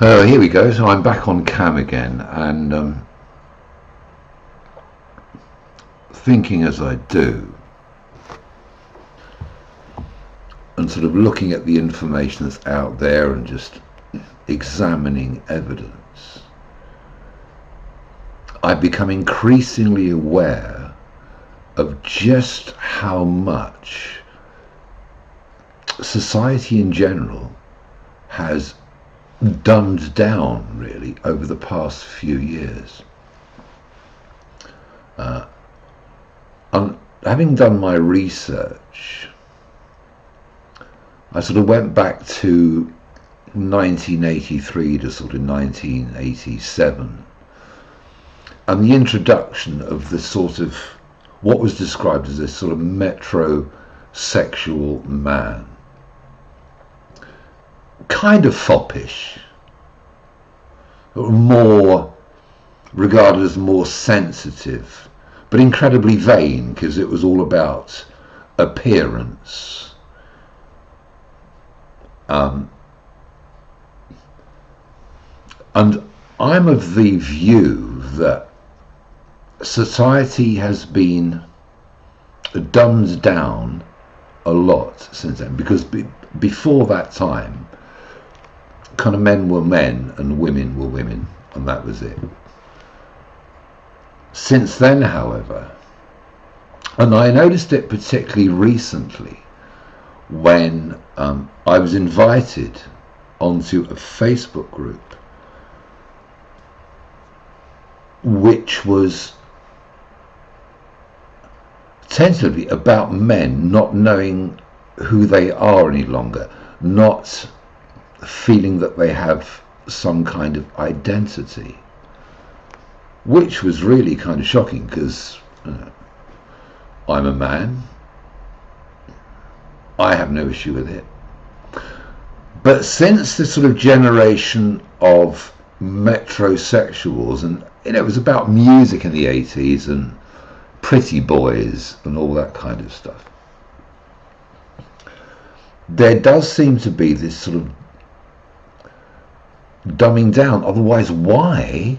Here we go. So I'm back on cam again, and thinking as I do, and sort of looking at the information that's out there and just examining evidence, I've become increasingly aware of just how much society in general has dumbed down really over the past few years. Having done my research, I sort of went back to 1983 to sort of 1987, and the introduction of this sort of what was described as this sort of metrosexual man, kind of foppish, more regarded as more sensitive, but incredibly vain because it was all about appearance. And I'm of the view that society has been dumbed down a lot since then, because before that time, kind of men were men and women were women, and that was it. Since then, however, and I noticed it particularly recently when I was invited onto a Facebook group which was tentatively about men not knowing who they are any longer, not feeling that they have some kind of identity, which was really kind of shocking because I'm a man, I have no issue with it. But since the sort of generation of metrosexuals, and it was about music in the 80s and pretty boys and all that kind of stuff, there does seem to be this sort of dumbing down. Otherwise, why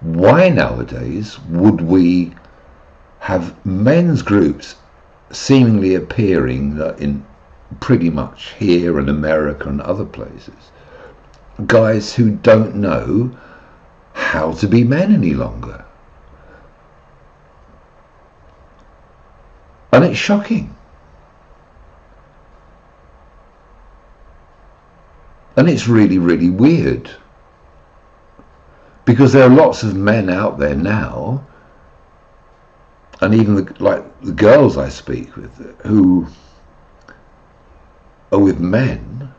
nowadays would we have men's groups seemingly appearing in pretty much here in America and other places, guys who don't know how to be men any longer? And it's shocking. And it's really, really weird, because there are lots of men out there now, and even the girls I speak with, who are with men,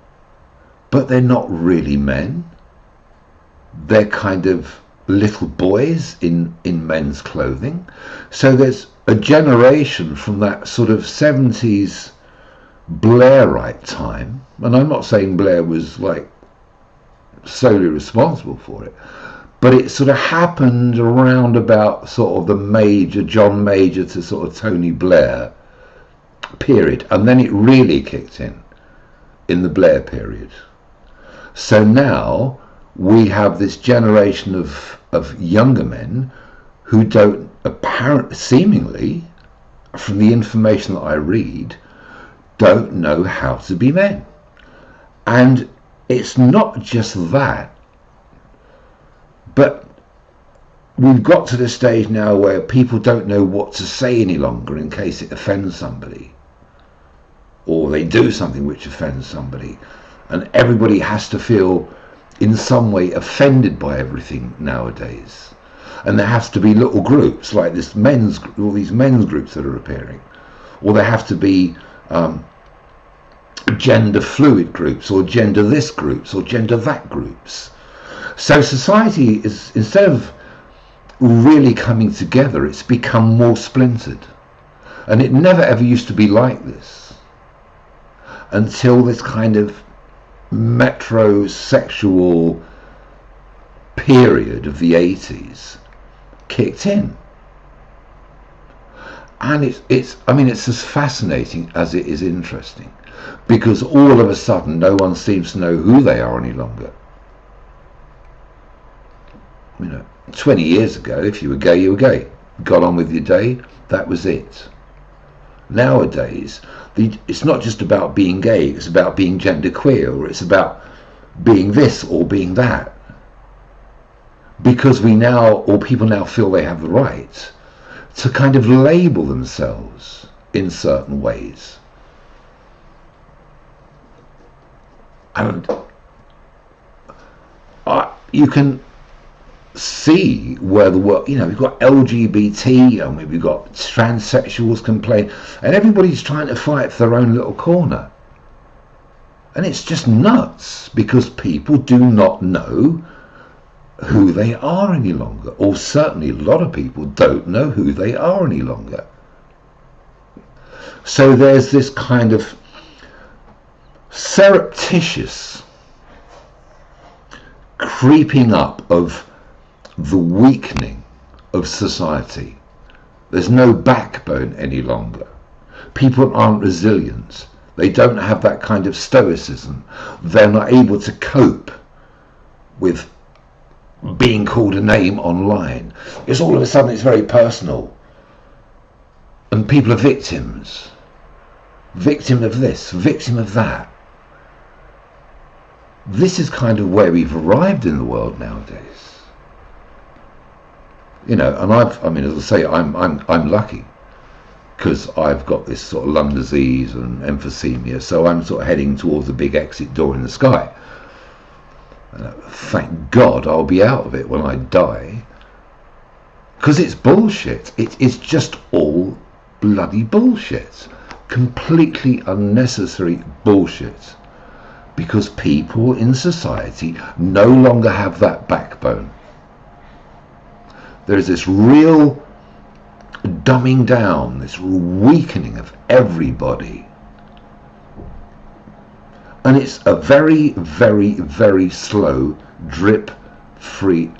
but they're not really men. They're kind of little boys in men's clothing. So there's a generation from that sort of 70s Blairite time, and I'm not saying Blair was like solely responsible for it, but it sort of happened around about sort of the John Major to sort of Tony Blair period, and then it really kicked in the Blair period. So now we have this generation of younger men who don't seemingly, from the information that I read, don't know how to be men. And it's not just that, but we've got to the stage now where people don't know what to say any longer in case it offends somebody, or they do something which offends somebody, and everybody has to feel in some way offended by everything nowadays. And there has to be little groups like all these men's groups that are appearing, or there have to be gender fluid groups, or gender this groups, or gender that groups. So society is, instead of really coming together, it's become more splintered. And it never ever used to be like this until this kind of metrosexual period of the 80s kicked in. And it's as fascinating as it is interesting, because all of a sudden no one seems to know who they are any longer. 20 years ago, if you were gay, you were gay. Got on with your day, that was it. Nowadays, it's not just about being gay, it's about being genderqueer, or it's about being this or being that. Because people now feel they have the right to kind of label themselves in certain ways. And you can see where the world, we've got LGBT, and we've got transsexuals complain, and everybody's trying to fight for their own little corner. And it's just nuts, because people do not know who they are any longer, or certainly a lot of people don't know who they are any longer. So there's this kind of surreptitious creeping up of the weakening of society. There's no backbone any longer. People aren't resilient. They don't have that kind of stoicism. They're not able to cope with being called a name online. It's all of a sudden, it's very personal. And people are victims. Victim of this, victim of that. This is kind of where we've arrived in the world nowadays. And as I say, I'm lucky, because I've got this sort of lung disease and emphysema, so I'm sort of heading towards the big exit door in the sky. Thank God I'll be out of it when I die, because it's bullshit. It's just all bloody bullshit. Completely unnecessary bullshit. Because people in society no longer have that backbone. There is this real dumbing down, this weakening of everybody. And it's a very, very, very slow drip feed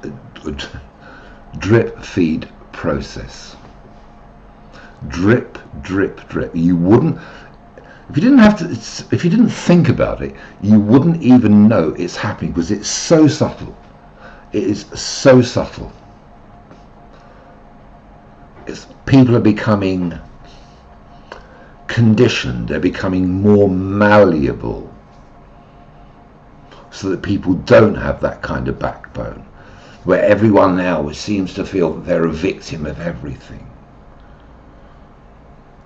process. Drip, drip, drip. You wouldn't, if you didn't think about it, you wouldn't even know it's happening, because it's so subtle. It is so subtle. People are becoming conditioned. They're becoming more malleable, so that people don't have that kind of backbone, where everyone now seems to feel that they're a victim of everything.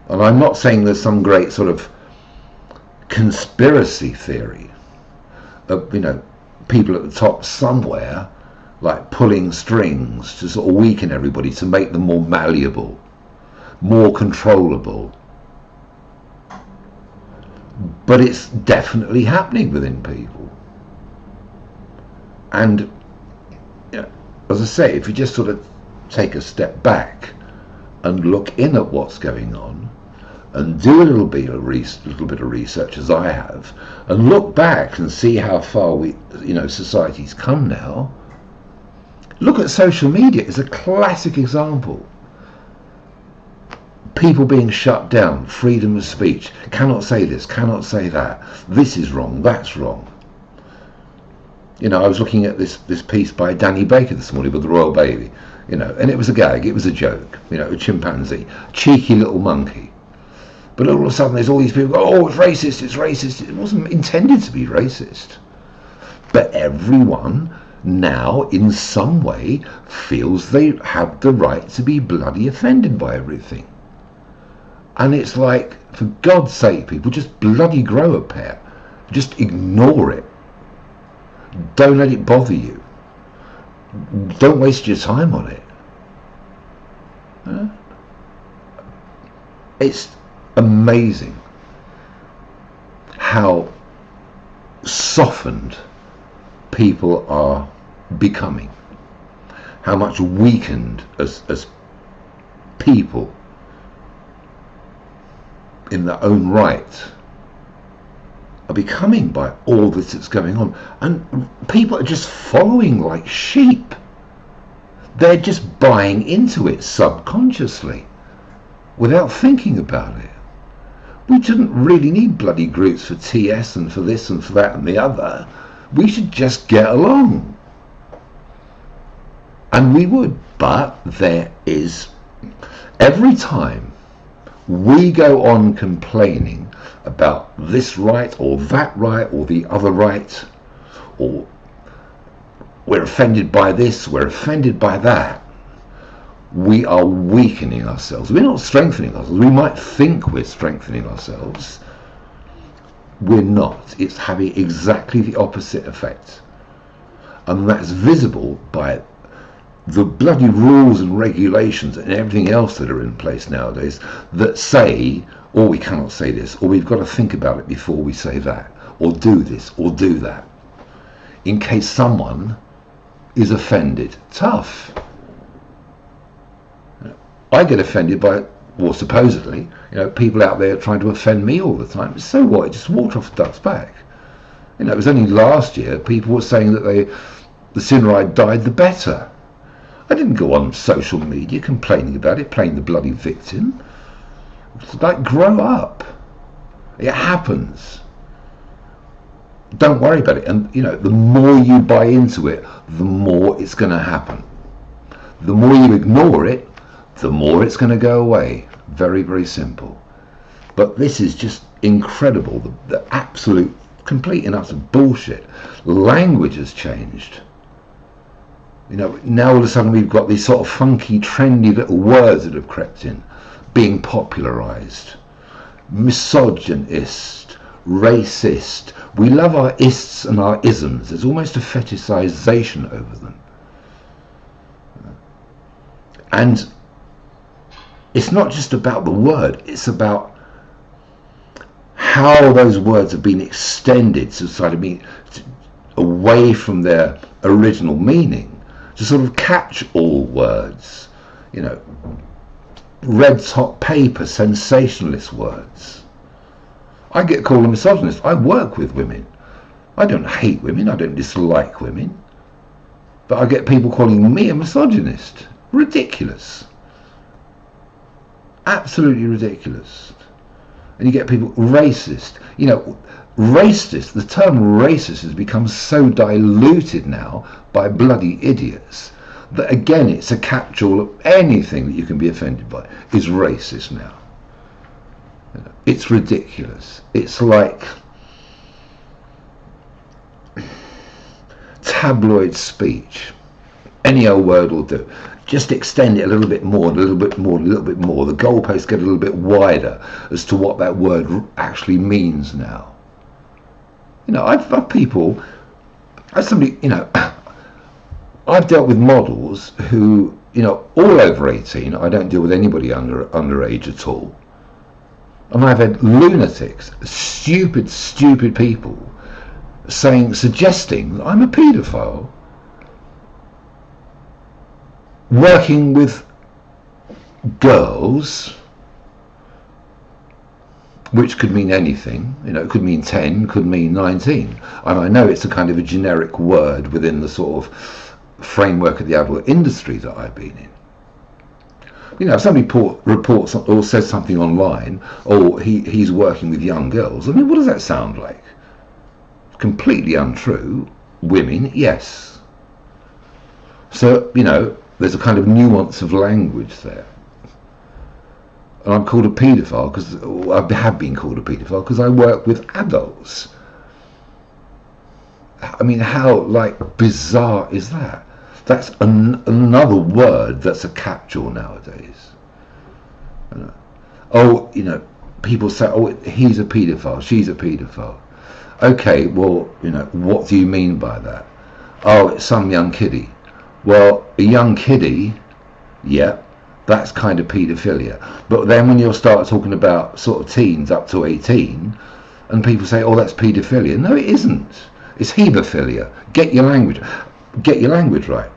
And I'm not saying there's some great sort of conspiracy theory of, people at the top somewhere, like pulling strings to sort of weaken everybody, to make them more malleable, more controllable. But it's definitely happening within people. And as I say, if you just sort of take a step back and look in at what's going on, and do a little bit of research, as I have, and look back and see how far society's come now. Look at social media. It's a classic example. People being shut down, freedom of speech, cannot say this, cannot say that, this is wrong, that's wrong. I was looking at this piece by Danny Baker this morning with the Royal Baby, and it was a gag, it was a joke, a chimpanzee, cheeky little monkey. But all of a sudden there's all these people go, oh, it's racist, it's racist. It wasn't intended to be racist. But everyone now, in some way, feels they have the right to be bloody offended by everything. And it's like, for God's sake, people, just bloody grow a pair. Just ignore it. Don't let it bother you. Don't waste your time on it. It's amazing how softened people are becoming, how much weakened as people in their own right are becoming by all this that's going on. And people are just following like sheep. They're just buying into it subconsciously without thinking about it. We shouldn't really need bloody groups for TS and for this and for that and the other. We should just get along. And we would, but there is, every time we go on complaining about this right or that right or the other right, or we're offended by this, we're offended by that, we are weakening ourselves. We're not strengthening ourselves. We might think we're strengthening ourselves. We're not. It's having exactly the opposite effect. And that's visible by the bloody rules and regulations and everything else that are in place nowadays that say, or we cannot say this, or we've got to think about it before we say that, or do this, or do that, in case someone is offended. Tough. I get offended by, well, supposedly, people out there trying to offend me all the time. So what? Just water off a duck's back. It was only last year people were saying that the sooner I died, the better. I didn't go on social media complaining about it, playing the bloody victim. It's like, grow up. It happens. Don't worry about it. And, the more you buy into it, the more it's going to happen. The more you ignore it, the more it's going to go away. Very, very simple. But this is just incredible. The absolute, complete and utter bullshit. Language has changed. Now all of a sudden we've got these sort of funky, trendy little words that have crept in, being popularized. Misogynist, racist. We love our ists and our isms. There's almost a fetishization over them. And it's not just about the word, it's about how those words have been extended to sort of be away from their original meaning, to sort of catch all words, red top paper, sensationalist words. I get called a misogynist. I work with women. I don't hate women, I don't dislike women, but I get people calling me a misogynist. Ridiculous. Absolutely ridiculous. And you get people racist. Racist, the term racist has become so diluted now by bloody idiots that again it's a catch-all of anything that you can be offended by is racist now. It's ridiculous. It's like tabloid speech. Any old word will do. Just extend it a little bit more, a little bit more, a little bit more. The goalposts get a little bit wider as to what that word actually means now. I've had people, as somebody, I've dealt with models who, all over 18. I don't deal with anybody underage at all. And I've had lunatics, stupid people suggesting that I'm a paedophile, working with girls, which could mean anything. It could mean 10, could mean 19. And I know it's a kind of a generic word within the sort of framework of the adult industry that I've been in. If somebody reports or says something online, or he's working with young girls, what does that sound like? Completely untrue. Women, yes. So, there's a kind of nuance of language there. And I'm called a paedophile because I have been called a paedophile because I work with adults. How bizarre is that? That's another word that's a catch-all nowadays. People say, he's a paedophile, she's a paedophile. Okay, well, what do you mean by that? Oh, it's some young kiddie. Well, a young kiddie, yeah, that's kind of paedophilia. But then when you'll start talking about sort of teens up to 18, and people say, oh, that's paedophilia. No, it isn't. It's hebephilia. Get your language right.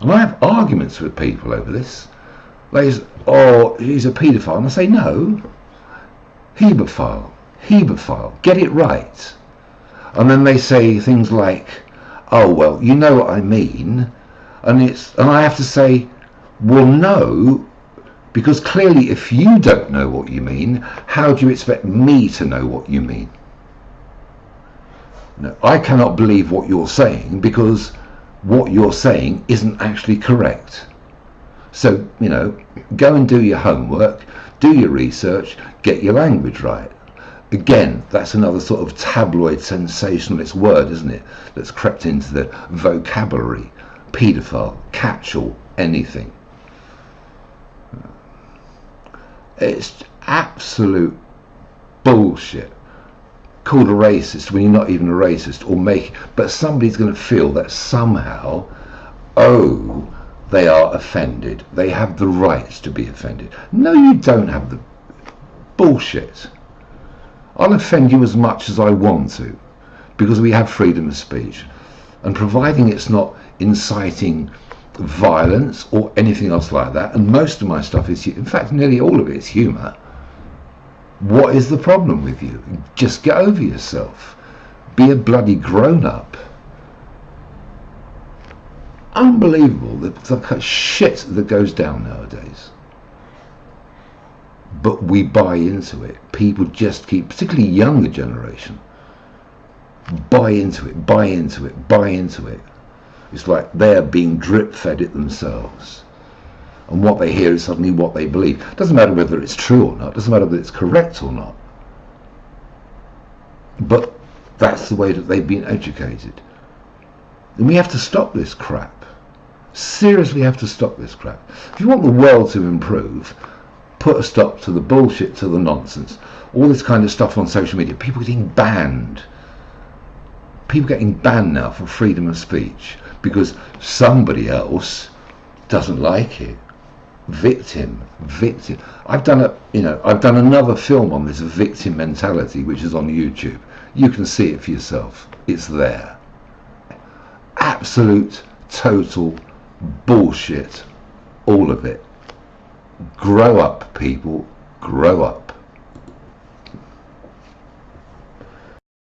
And I have arguments with people over this. They say, oh, he's a paedophile. And I say, no, hebephile. Get it right. And then they say things like, oh, well, you know what I mean. And I have to say, well, no, because clearly if you don't know what you mean, how do you expect me to know what you mean? No, I cannot believe what you're saying because what you're saying isn't actually correct. So, you know, go and do your homework, do your research, get your language right. Again, that's another sort of tabloid sensationalist word, isn't it? That's crept into the vocabulary. Paedophile, catch-all, anything. It's absolute bullshit. Called a racist when you're not even a racist, but somebody's going to feel that somehow, oh, they are offended. They have the rights to be offended. No, you don't have the bullshit. I'll offend you as much as I want to, because we have freedom of speech, and providing it's not inciting violence or anything else like that, and most of my stuff is, in fact nearly all of it is humour. What is the problem with you? Just get over yourself. Be a bloody grown-up. Unbelievable the shit that goes down nowadays. But we buy into it. People just keep, particularly younger generation, buy into it, buy into it, buy into it. It's like they're being drip-fed it themselves. And what they hear is suddenly what they believe. Doesn't matter whether it's true or not. Doesn't matter whether it's correct or not. But that's the way that they've been educated. And we have to stop this crap. Seriously have to stop this crap. If you want the world to improve, put a stop to the bullshit, to the nonsense. All this kind of stuff on social media. People getting banned. People getting banned now for freedom of speech because somebody else doesn't like it. Victim. I've done another film on this victim mentality, which is on YouTube. You can see it for yourself. It's there. Absolute, total bullshit. All of it. Grow up, people. Grow up.